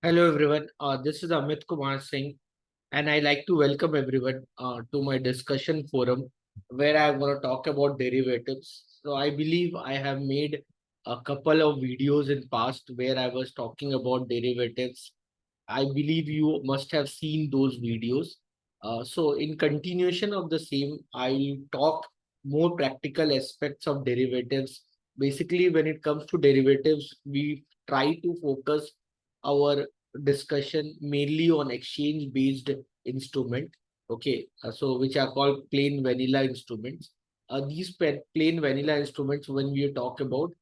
Hello everyone, this is Amit Kumar Singh, and I like to welcome everyone to my discussion forum where I'm going to talk about derivatives. So I believe I have made a couple of videos in past where I was talking about derivatives. I believe you must have seen those videos. So in continuation of the same, I'll talk more practical aspects of derivatives. Basically, when it comes to derivatives, we try to focus our discussion mainly on exchange based instrument. Okay, so which are called plain vanilla instruments. These plain vanilla instruments, when we talk about,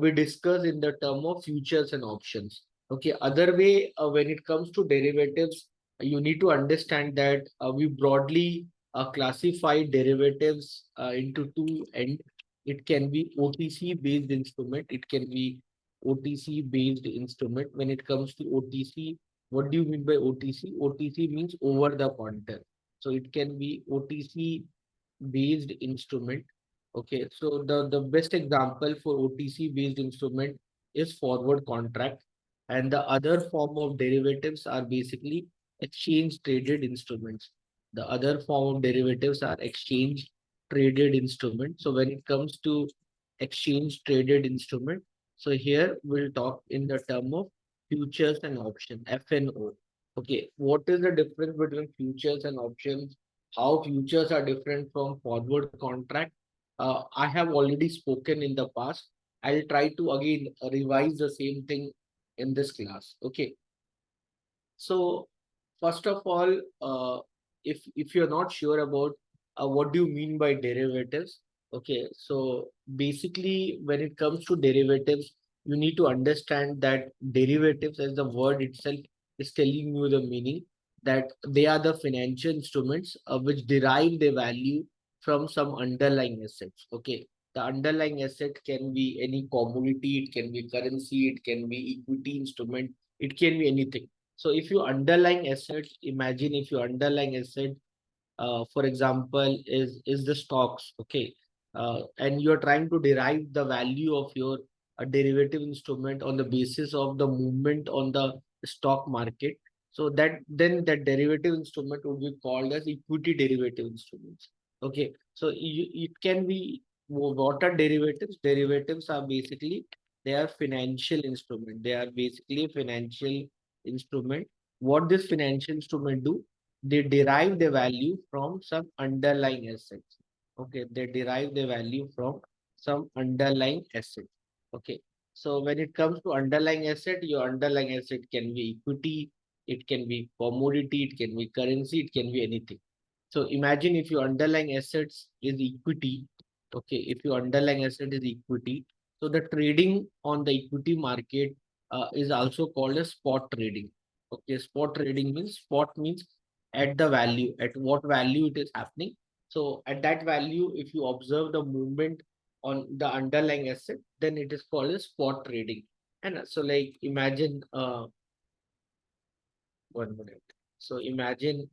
we discuss in the term of futures and options. Okay, other way, when it comes to derivatives, you need to understand that we broadly classify derivatives into two end. It can be OTC based instrument. It can be OTC based instrument. When it comes to OTC, what do you mean by OTC? OTC means over the counter. So it can be OTC based instrument. Okay, so the best example for OTC based instrument is forward contract, and the other form of derivatives are basically exchange traded instruments. The other form of derivatives are exchange traded instruments. So when it comes to exchange traded instrument, so here we'll talk in the term of futures and option, FNO. Okay, what is the difference between futures and options? How futures are different from forward contract? I have already spoken in the past. I'll try to again revise the same thing in this class. Okay. So first of all, if you're not sure about what do you mean by derivatives, okay. So basically, when it comes to derivatives, you need to understand that derivatives, as the word itself is telling you the meaning, that they are the financial instruments which derive their value from some underlying assets. Okay. The underlying asset can be any commodity, it can be currency, it can be equity instrument, it can be anything. So if you underlying asset, imagine if your underlying asset, for example, is the stocks, okay, and you're trying to derive the value of your derivative instrument on the basis of the movement on the stock market. So that then that derivative instrument would be called as equity derivative instruments. Okay, so it can be what are derivatives? Derivatives are basically they are financial instrument. They are basically financial instrument. What this financial instrument do? They derive the value from some underlying assets. Okay, they derive the value from some underlying asset. Okay, so when it comes to underlying asset, your underlying asset can be equity, it can be commodity, it can be currency, it can be anything. So imagine if your underlying assets is equity. Okay, if your underlying asset is equity, so the trading on the equity market is also called as spot trading. Okay, spot trading means spot means at the value, at what value it is happening. So at that value, if you observe the movement on the underlying asset, then it is called as spot trading. And so like imagine 1 minute. So imagine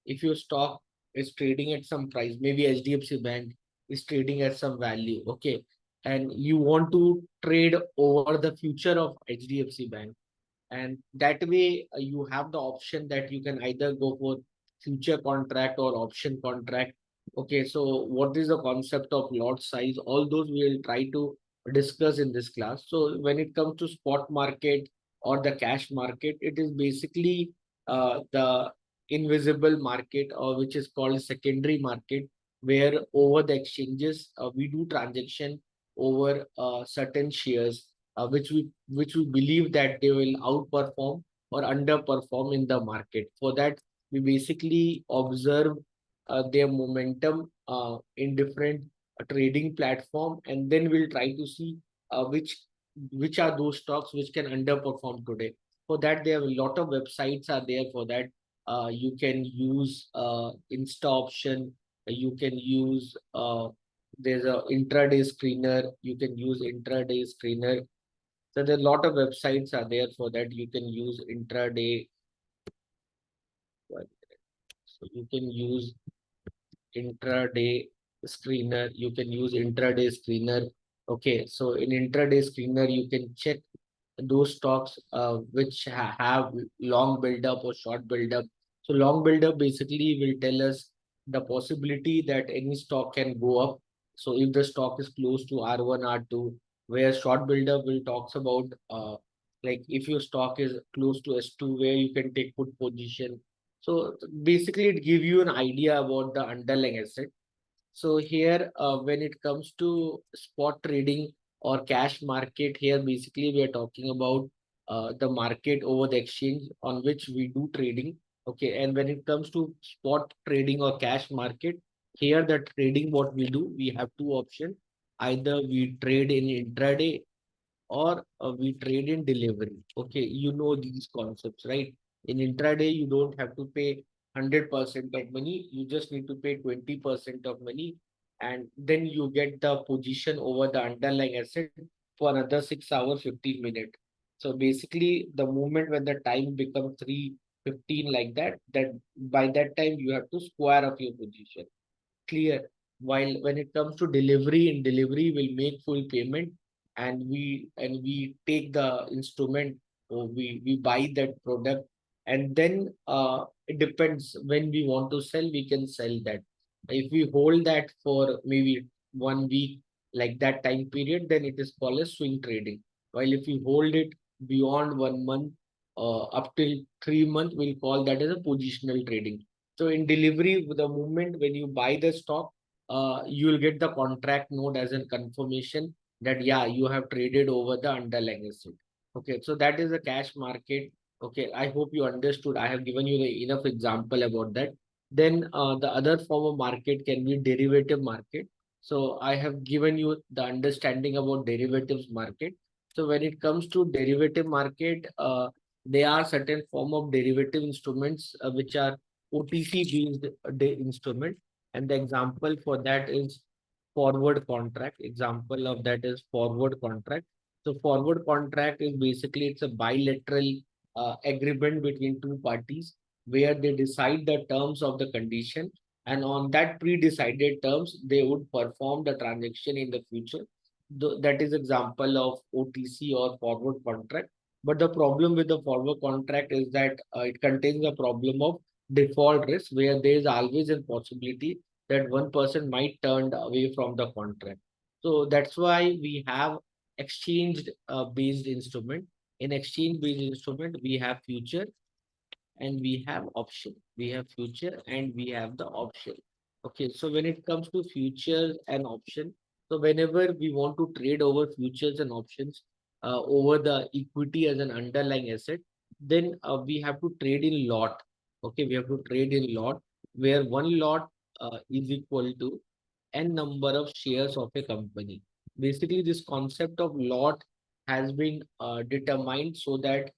if your stock is trading at some price, maybe HDFC Bank is trading at some value, okay, and you want to trade over the future of HDFC Bank, and that way you have the option that you can either go for future contract or option contract. Okay, so what is the concept of lot size? All those we will try to discuss in this class. So when it comes to spot market or the cash market, it is basically the invisible market, or which is called secondary market, where over the exchanges we do transaction over certain shares which we believe that they will outperform or underperform in the market. For that, we basically observe their momentum in different trading platform, and then we'll try to see which are those stocks which can underperform today. For that, there are a lot of websites are there for that. You can use Insta option. You can use there's a intraday screener. You can use intraday screener. So there are a lot of websites are there for that. You can use intraday. So you can use intraday screener. You can use intraday screener. Okay, so in intraday screener, you can check. those stocks which have long build up or short build up. So long build up basically will tell us the possibility that any stock can go up. So if the stock is close to R1, R2, where short build up will talks about like if your stock is close to S2 where you can take put position. So basically it give you an idea about the underlying asset. So here, when it comes to spot trading or cash market, here basically we are talking about the market over the exchange on which we do trading. Okay, and when it comes to spot trading or cash market, here the trading what we do, we have two options. Either we trade in intraday or we trade in delivery. Okay, you know these concepts, right? In intraday, you don't have to pay 100% of money. You just need to pay 20% of money, and then you get the position over the underlying asset for another 6 hours, 15 minutes. So basically, the moment when the time becomes 3:15 like that, that by that time you have to square up your position. Clear. While when it comes to delivery, in delivery we'll make full payment, and we take the instrument, or we buy that product, and then it depends when we want to sell, we can sell that. If we hold that for maybe 1 week, like that time period, then it is called as swing trading. While if you hold it beyond 1 month, up till 3 months, we'll call that as a positional trading. So in delivery, the moment when you buy the stock, you will get the contract note as a confirmation that yeah, you have traded over the underlying asset. Okay, so that is the cash market. Okay, I hope you understood. I have given you the enough example about that. Then the other form of market can be derivative market. So I have given you the understanding about derivatives market. So when it comes to derivative market, there are certain form of derivative instruments which are OTC based instrument, and the example for that is forward contract. Example of that is forward contract. So forward contract is basically it's a bilateral agreement between two parties where they decide the terms of the condition, and on that pre-decided terms they would perform the transaction in the future. That is example of OTC or forward contract. But the problem with the forward contract is that it contains a problem of default risk, where there is always a possibility that one person might turn away from the contract. So that's why we have exchange based instrument. In exchange based instrument, we have future and we have option. We have future and we have the option. Okay, so when it comes to futures and option, so whenever we want to trade over futures and options over the equity as an underlying asset, then we have to trade in lot. Okay, we have to trade in lot where one lot is equal to n number of shares of a company. Basically, this concept of lot has been determined so that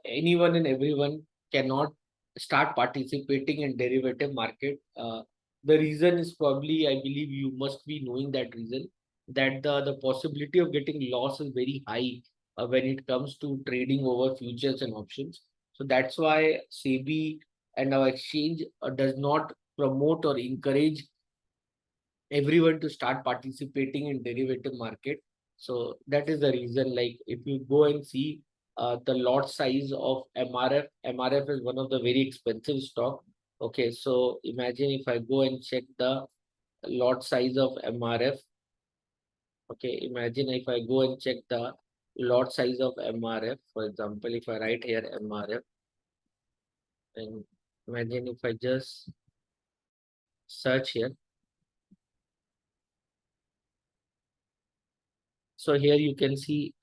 anyone and everyone cannot start participating in derivative market. The reason is probably, I believe you must be knowing that reason, that the possibility of getting loss is very high when it comes to trading over futures and options. So that's why SEBI and our exchange does not promote or encourage everyone to start participating in derivative market. So that is the reason. Like if you go and see the lot size of MRF is one of the very expensive stock. Okay, so imagine if I go and check the lot size of MRF. Okay, imagine if I go and check the lot size of MRF. For example, if I write here MRF, and imagine if I just search here. So here you can see,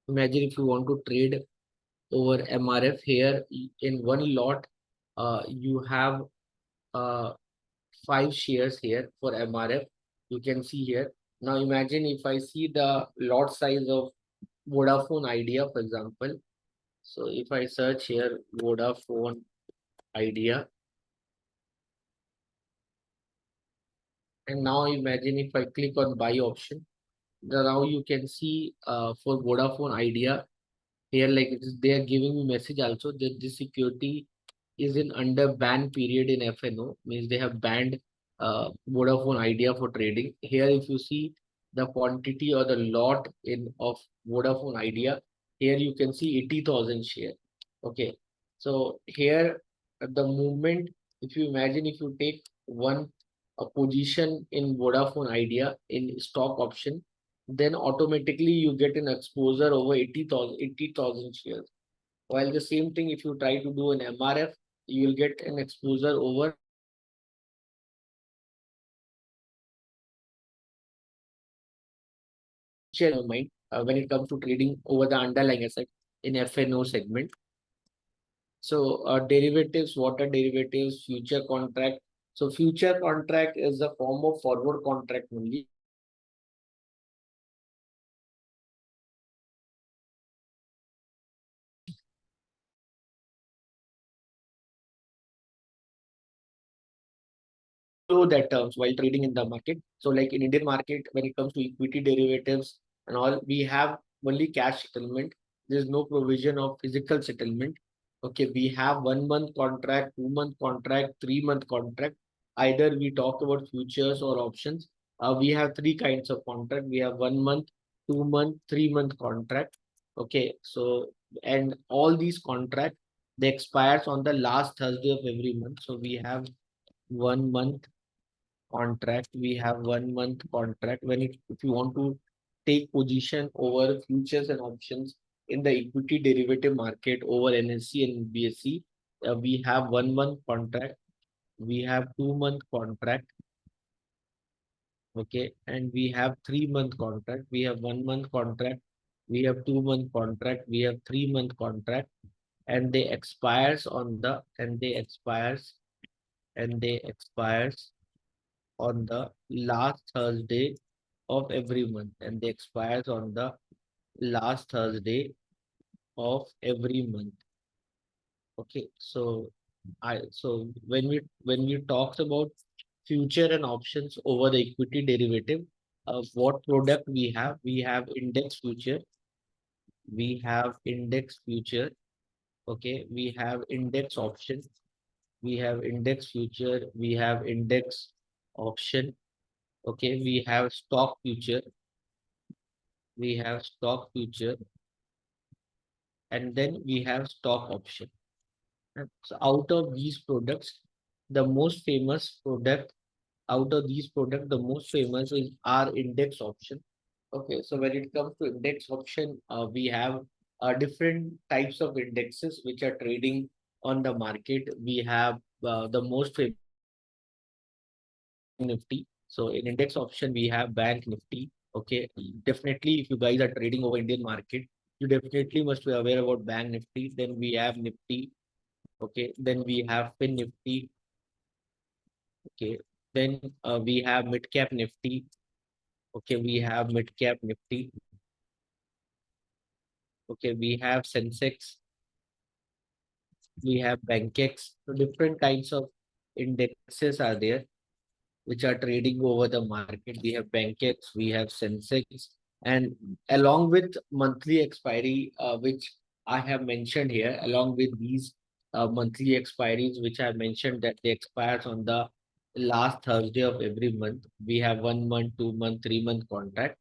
imagine if you want to trade over MRF here in one lot, you have uh, 5 shares here for MRF. You can see here. Now imagine if I see the lot size of Vodafone Idea, for example. So if I search here Vodafone Idea, and now imagine if I click on buy option, now you can see for Vodafone Idea here, like they are giving me message also that this security is in under ban period in FNO, means they have banned Vodafone Idea for trading. Here, if you see the quantity or the lot in of Vodafone Idea. Here you can see 80,000 share. Okay, so here the movement, if you imagine, if you take one a position in Vodafone Idea in stock option, then automatically you get an exposure over 80,000 shares. While the same thing, if you try to do an MRF, you will get an exposure over share mind when it comes to trading over the underlying asset in FNO segment. So derivatives, what are derivatives? Future contract. So future contract is a form of forward contract only. Know that terms while trading in the market. So like in Indian market, when it comes to equity derivatives and all, we have only cash settlement. There's no provision of physical settlement. Okay, we have 1 month contract, 2 month contract, 3 month contract. Either we talk about futures or options. We have three kinds of contract. We have 1 month, 2 month, 3 month contract. Okay, so and all these contract they expires on the last Thursday of every month. So we have 1 month contract. We have 1 month contract. When it, if you want to take position over futures and options in the equity derivative market over NSE and BSE, we have 1 month contract. We have 2 month contract. Okay, and we have 3 month contract. We have 1 month contract. We have 2 month contract. We have 3 month contract, and they expires on the and they expires on the last Thursday of every month, and they expires on the last Thursday of every month. Okay, so when we talked about future and options over the equity derivative, what product we have? We have index future. We have index future. Okay, we have index option. We have index future. We have index option. Okay, we have stock future. We have stock future, and then we have stock option. So out of these products, the most famous product out of these products, the most famous is our index option. Okay, so when it comes to index option, we have different types of indexes which are trading on the market. We have the most famous Nifty. So in index option, we have Bank Nifty. Okay, definitely if you guys are trading over Indian market, you definitely must be aware about Bank Nifty. Then we have Nifty. Okay, then we have Fin Nifty. Okay, then we have Mid Cap Nifty. Okay, we have Mid Cap Nifty. Okay, we have Sensex. We have Bankex. So different kinds of indexes are there which are trading over the market. We have Bankex, we have Sensex, and along with monthly expiry, which I have mentioned here, along with these monthly expiries, which I mentioned that they expires on the last Thursday of every month. We have 1 month, 2 month, 3 month contract.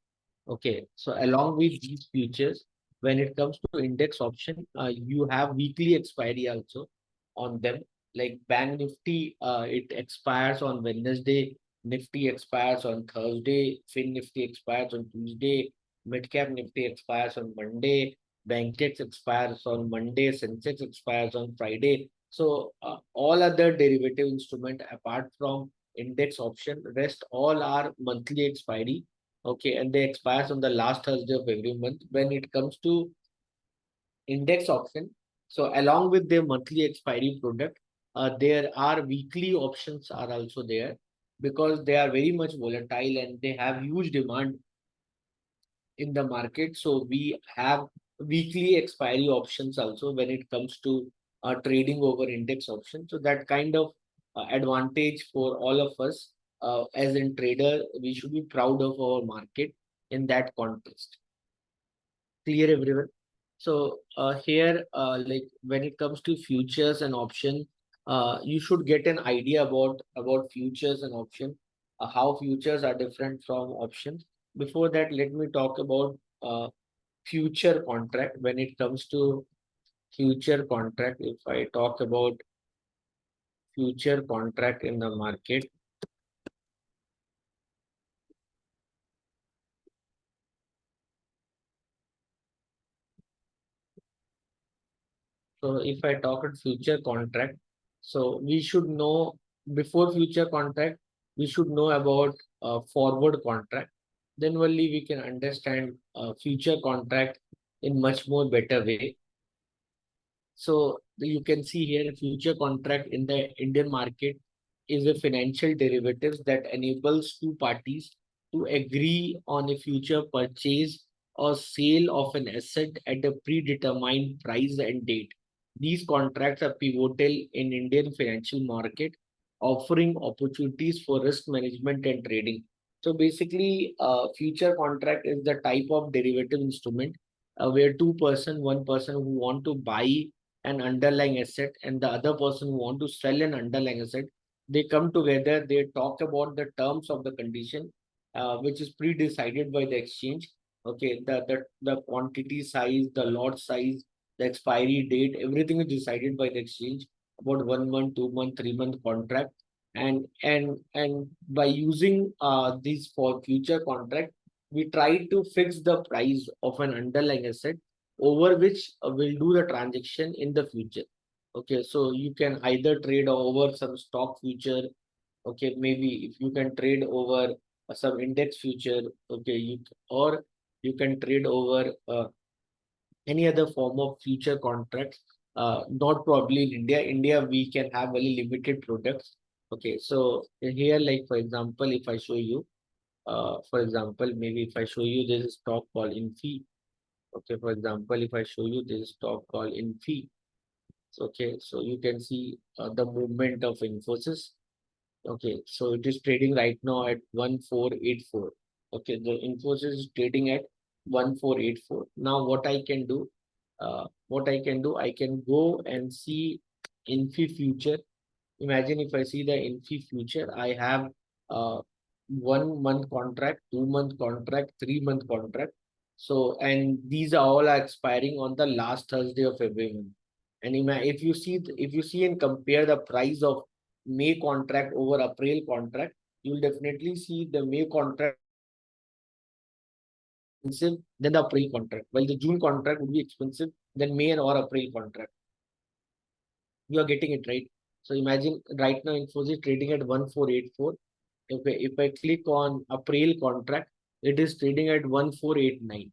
Okay, so along with these futures, when it comes to index option, you have weekly expiry also on them. Like Bank Nifty, it expires on Wednesday. Nifty expires on Thursday. Fin Nifty expires on Tuesday. Midcap Nifty expires on Monday. Bankex expires on Monday. Sensex expires on Friday. So all other derivative instrument apart from index option, rest all are monthly expiry. Okay, and they expires on the last Thursday of every month. When it comes to index option, so along with their monthly expiry product, there are weekly options are also there because they are very much volatile and they have huge demand in the market. So we have weekly expiry options also when it comes to trading over index options. So that kind of advantage for all of us as in trader, we should be proud of our market in that context. Clear everyone? So here, like when it comes to futures and option, you should get an idea about futures and option, how futures are different from options. before that, let me talk about future contract. When it comes to future contract, if I talk about future contract in the market, so if I talk about future contract, so we should know before future contract, we should know about forward contract. Then only we can understand future contract in much more better way. So you can see here future contract in the Indian market is a financial derivatives that enables two parties to agree on a future purchase or sale of an asset at a predetermined price and date. These contracts are pivotal in Indian financial market, offering opportunities for risk management and trading. So basically, future contract is the type of derivative instrument where one person who want to buy an underlying asset and the other person who want to sell an underlying asset, they come together, they talk about the terms of the condition, which is pre-decided by the exchange. Okay, the quantity size, the lot size, the expiry date, everything is decided by the exchange about 1 month, 2 month, 3 month contract. And by using these for future contract, we try to fix the price of an underlying asset over which we'll do the transaction in the future. Okay, so you can either trade over some stock future. Okay, maybe if you can trade over some index future. Okay, or you can trade over any other form of future contracts. Not probably in India. India, we can have very limited products. Okay, so here, like for example, if I show you, for example, maybe if I show you this stock called Infi. Okay, for example, if I show you this stock called Infi, okay, so you can see the movement of Infosys. Okay, so it is trading right now at 1484. Okay, the Infosys is trading at 1484. Now, I can go and see Infi future. Imagine if I see the Infi future, I have uh 1 month contract, 2 month contract, 3 month contract. So, and these are all are expiring on the last Thursday of every month. And if you see and compare the price of May contract over April contract, you will definitely see the May contract expensive than the April contract, while the June contract would be expensive than May or April contract. You are getting it right. So imagine right now Infosys trading at 1484. If I click on April contract, it is trading at 1489.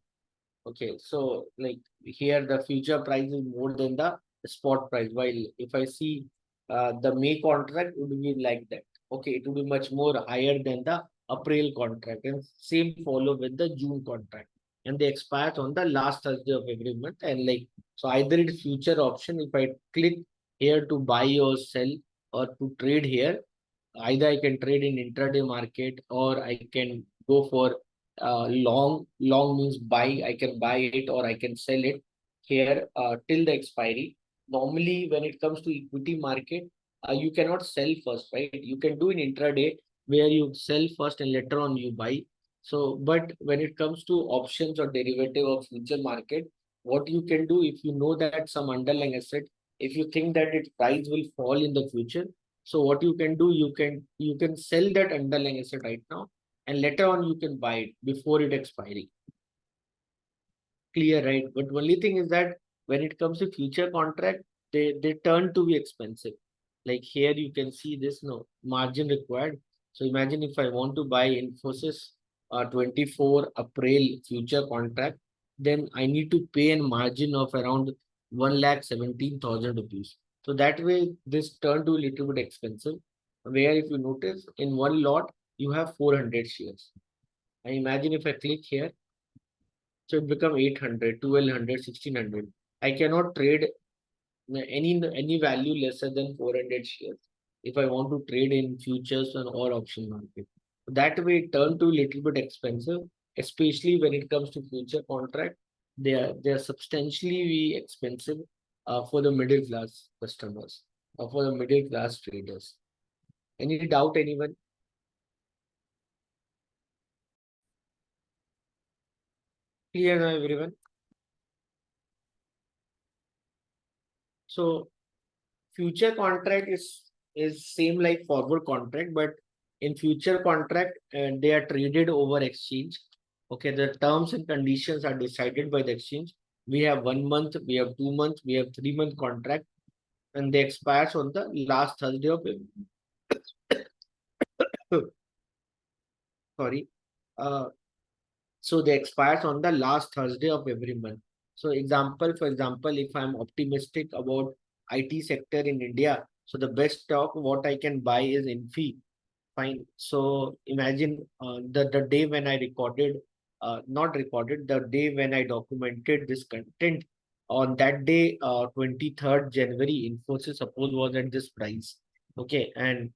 Okay, so like here the future price is more than the spot price. While if I see the May contract would be like that. Okay, it would be much more higher than the April contract, and same follow with the June contract. And they expire on the last Thursday of every month. And like so, either it's future option. If I click here to buy or sell or to trade here, either I can trade in intraday market or I can go for long means buy. I can buy it or I can sell it here till the expiry. Normally, when it comes to equity market, you cannot sell first, right? You can do in intraday where you sell first and later on you buy. So, but when it comes to options or derivative of future market, what you can do if you know that some underlying asset, if you think that its price will fall in the future, so what you can do, you can sell that underlying asset right now, and later on you can buy it before it expiry. Clear, right? But only thing is that when it comes to future contract, they turn to be expensive. Like here you can see this no margin required. So imagine if I want to buy Infosys 24 April future contract, then I need to pay a margin of around 1,17,000 rupees. So that way this turned to a little bit expensive. Where if you notice in one lot you have 400 shares. And imagine if I click here, so it become 800, 1200, 1600. I cannot trade any value lesser than 400 shares if I want to trade in futures and or option market. That way it turned to a little bit expensive, especially when it comes to future contract. They are substantially expensive for the middle class customers or for the middle class traders. Any doubt, anyone? Clear now, everyone? So future contract is same like forward contract, but in future contract they are traded over exchange. Okay, the terms and conditions are decided by the exchange. We have 1 month, we have 2 months, we have 3 month contract, and they expires on the last Thursday of sorry. Uh, so they expires on the last Thursday of every month. So for example, if I'm optimistic about IT sector in India, so the best stock what I can buy is Infi. Fine. So imagine the day when I recorded, not recorded, the day when I documented this content. On that day, 23rd January, Infosys suppose was at this price. Okay, and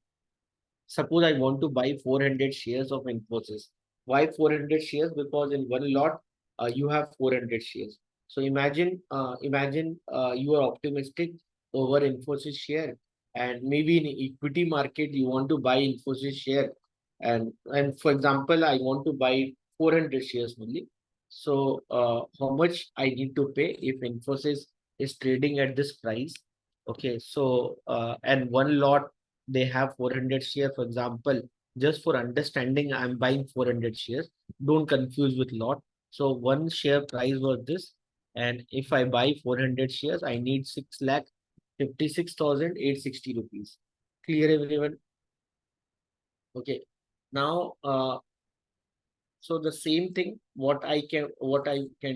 suppose I want to buy 400 shares of Infosys. Why 400 shares? Because in one lot, you have 400 shares. So imagine you are optimistic over Infosys share, and maybe in equity market you want to buy Infosys share, and for example, I want to buy 400 shares only. So how much I need to pay if Infosys is trading at this price? Okay, so and one lot they have 400 shares, for example. Just for understanding, I'm buying 400 shares. Don't confuse with lot. So one share price was this, and if I buy 400 shares, I need 6,56,860 rupees. Clear, everyone? Okay. Now, so the same thing, what I can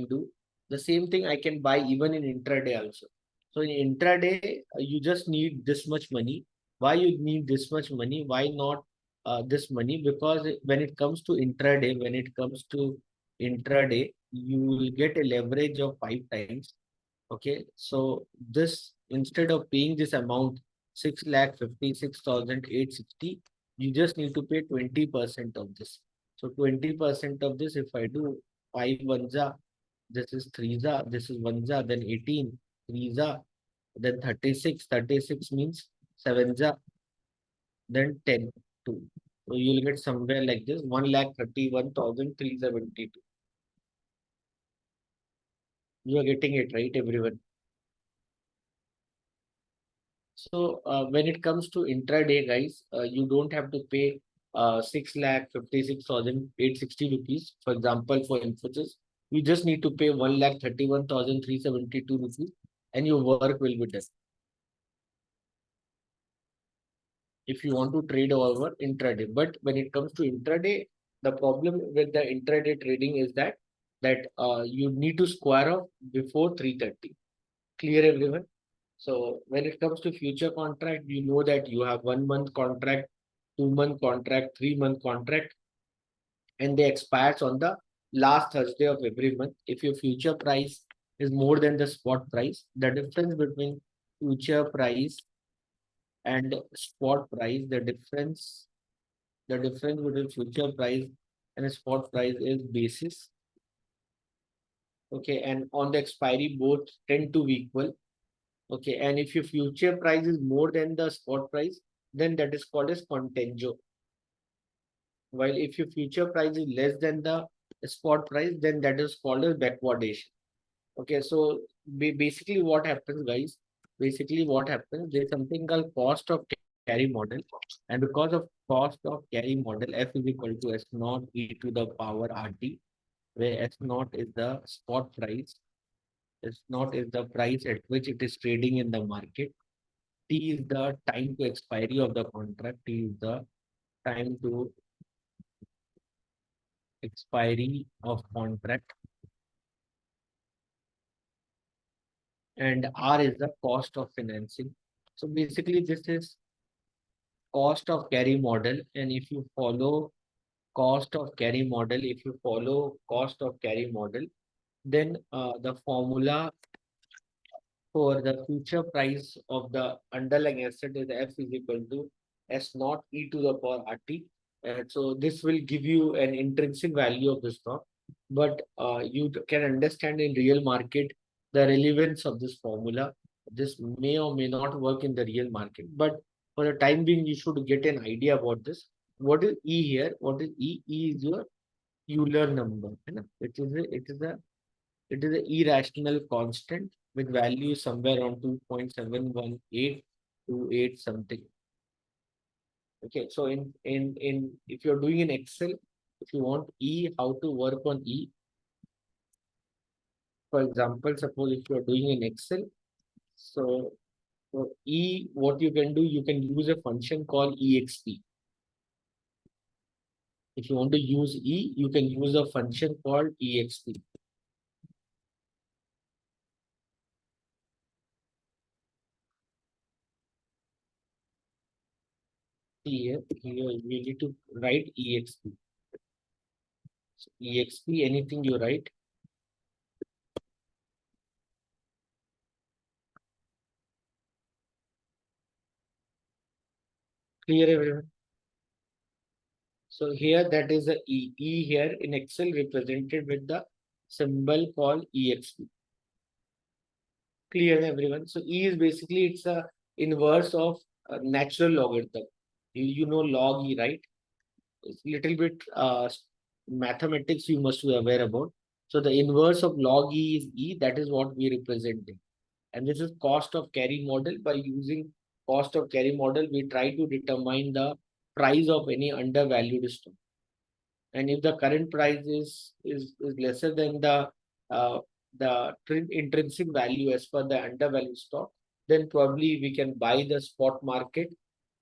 do, the same thing I can buy even in intraday also. So in intraday, you just need this much money. Why you need this much money? Why not this money? Because when it comes to intraday, you will get a leverage of 5 times. Okay, so this instead of paying this amount 6,56,860, you just need to pay 20% of this. So 20% of this, if I do 5 1 this is 3 this is 1 then 18, 3 then 36, 36 means 7 then 10 2. So you'll get somewhere like this 1,31,372. You are getting it right, everyone. So when it comes to intraday, guys, you don't have to pay 6,56,860 rupees. For example, for Infosys, you just need to pay 1,31,372 rupees, and your work will be done. If you want to trade over intraday, but when it comes to intraday, the problem with the intraday trading is that you need to square off before 3:30. Clear, everyone? So when it comes to future contract, you know that you have 1 month contract, 2 month contract, 3 month contract, and they expires on the last Thursday of every month. If your future price is more than the spot price, the difference between future price and spot price, the difference between future price and spot price is basis. Okay, and on the expiry, both tend to be equal. Okay, and if your future price is more than the spot price, then that is called as contango. While if your future price is less than the spot price, then that is called as backwardation. Okay, so basically what happens, guys? Basically what happens, there's something called cost of carry model, and because of cost of carry model, F is equal to S naught e to the power RT, where S naught is the spot price, S naught is the price at which it is trading in the market. T is the time to expiry of the contract. T is the time to expiry of contract. And R is the cost of financing. So basically this is cost of carry model. And if you follow cost of carry model, then the formula for the future price of the underlying asset is F is equal to S naught e to the power RT. And so this will give you an intrinsic value of the stock, but you can understand in real market the relevance of this formula. This may or may not work in the real market, but for the time being, you should get an idea about this. What is E here? What is E? E is your Euler number. It is a It is an irrational constant with value somewhere around 2.71828 something. Okay, so in if you're doing in Excel, if you want E, how to work on E. For example, suppose if you're doing in Excel, so E, what you can do, you can use a function called exp. If you want to use E, you can use a function called exp. Here you need to write exp. So exp, anything you write. Clear everyone? So here that is the E. E here in Excel represented with the symbol called exp. Clear everyone? So E is basically it's a inverse of a natural logarithm. You know log E, right? It's little bit mathematics you must be aware about. So the inverse of log E is E. That is what we representing. And this is cost of carry model. By using cost of carry model, we try to determine the price of any undervalued stock. And if the current price is lesser than uh, the intrinsic value as per the undervalued stock, then probably we can buy the spot market,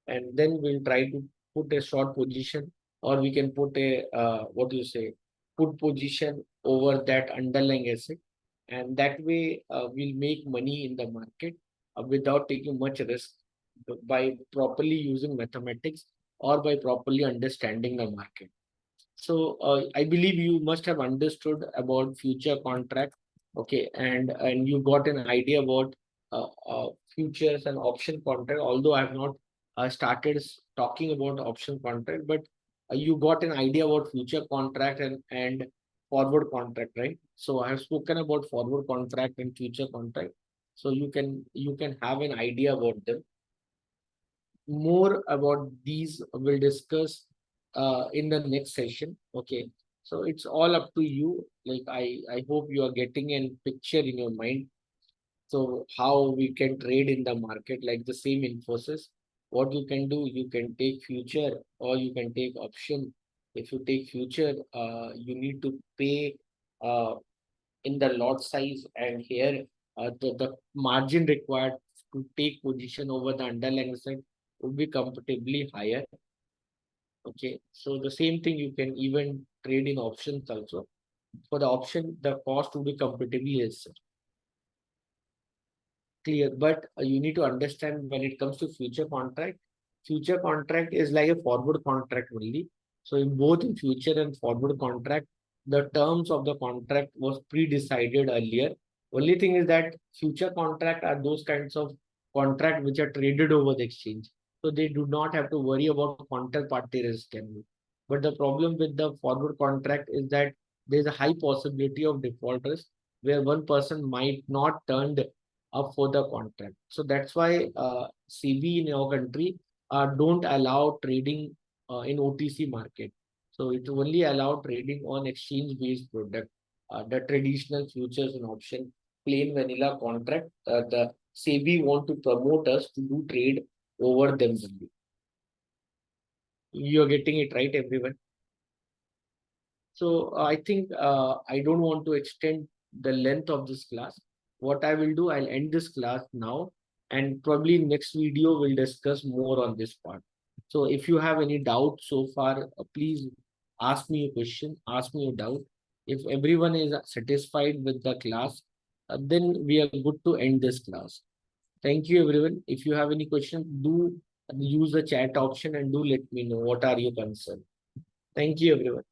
and then we'll try to put a short position, or we can put a what do you say, put position over that underlying asset, and that way we'll make money in the market without taking much risk by properly using mathematics or by properly understanding the market. So I believe you must have understood about future contract, okay, and you got an idea about futures and option contract. Although I have not started talking about option contract, but you got an idea about future contract and forward contract, right? So I have spoken about forward contract and future contract, so you can have an idea about them. More about these we'll discuss in the next session. Okay. So it's all up to you. Like I hope you are getting a picture in your mind. So how we can trade in the market, like the same Infosys. What you can do, you can take future or you can take option. If you take future, you need to pay uh, in the lot size, and here the margin required to take position over the underlying asset would be comfortably higher. Okay, so the same thing you can even trade in options also. For the option, the cost would be comparatively less. Clear, but you need to understand when it comes to future contract is like a forward contract only. So in both in future and forward contract, the terms of the contract was pre-decided earlier. Only thing is that future contract are those kinds of contract which are traded over the exchange, so they do not have to worry about counterparty risk anymore. But the problem with the forward contract is that there is a high possibility of default risk, where one person might not turn up for the contract. So that's why CB in our country don't allow trading in OTC market. So it only allow trading on exchange-based product, the traditional futures and option, plain vanilla contract. The SEBI want to promote us to do trade over them only. You're getting it right, everyone. So I think I don't want to extend the length of this class. What I will do, I'll end this class now, and probably next video we'll discuss more on this part. So if you have any doubt so far, please ask me a question, ask me a doubt. If everyone is satisfied with the class, then we are good to end this class. Thank you, everyone. If you have any questions, do use the chat option and do let me know what are your concerns. Thank you, everyone.